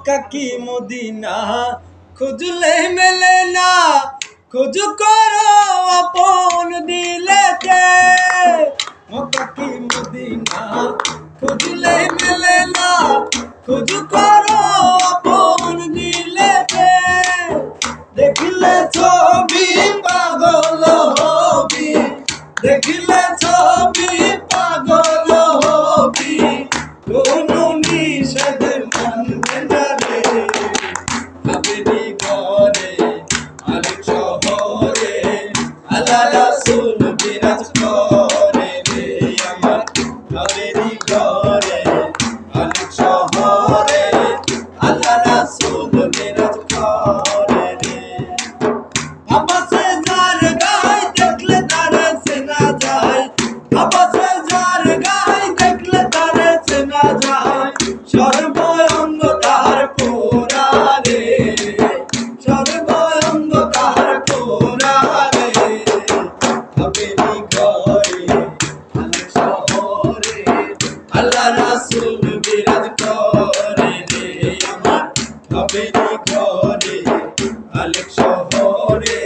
মক্কা কি মদিনা খুঁজলে মেলে না, খোঁজ করো আপন দিলেতে। মক্কা কি মদিনা খুঁজলে মেলে না, খোঁজ করো আপন দিলেতে। দেখিলে ছবি পাগল হবি, দেখিলে ছবি পাগল হবি, কোনো নিষেধ মানবে না রে। হাবেরি ঘরে আরেক শহরে আল্লাহ রাসূল বিরাজ করে রে আমার। হাবেরি ঘরে আরেক শহরে আল্লাহ রাসূল বিরাজ করে রে। আবাসে যার গায় দেখলে তারে চেনা যায়, আবাসে যার গায় দেখলে তারে চেনা যায়। সর্বঙ্গ তার পোড়া রে, সর্বঙ্গ তার পোড়া রে। হাবেরি ঘরে আলেক শহরে আল্লাহ রাসূল বিরাজ করে রে আমার। হাবেরি ঘরে আলেক শহরে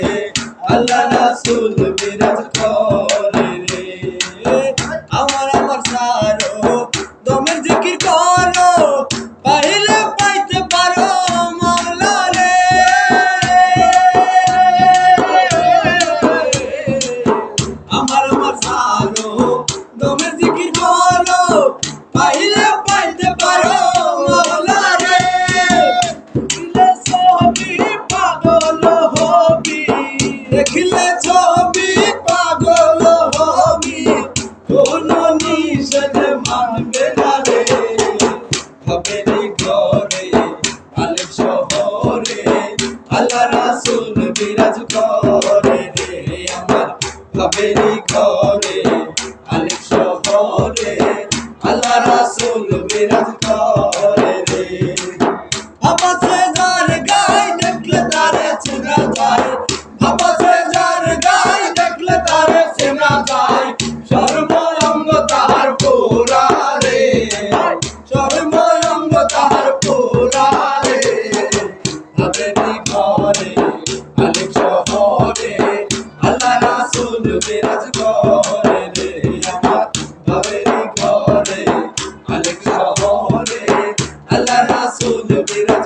আল্লাহ রাসূল বিরাজ করে রে। আমার আমার সারো দমের জিকির করো, পাইলে পাইতে পারো মাওলা রে। আমার আমার সারো দমের জিকির করো, পাইলে পাইতে পারো মাওলা রে। দেখিলে ছবি পাগল হবি, দেখিলে ছবি পাগল হবি, কোনো নিষেধ মানবে না রে। হাবেরি ঘরে আলেক শহরে আল্লাহ রাসূল বিরাজ করে রে আমার। হাবেরি ঘরে আলেক শহরে আল্লাহ রাসূল বিরাজ করে রে। আবাসে যার গায় দেখলে তারে চেনা যায়, আবাসে যার গায় দেখলে তারে চেনা যায়। সর্বঙ্গ তাহার পোড়া রে, সর্বঙ্গ তাহার পোড়া রে। হাবেরি ঘরে আলেক শহরে আল্লাহ রাসূল বিরাজ করে রে আমার। হাবেরি ঘরে আলেক শহরে আল্লাহ রাসূল বিরাজ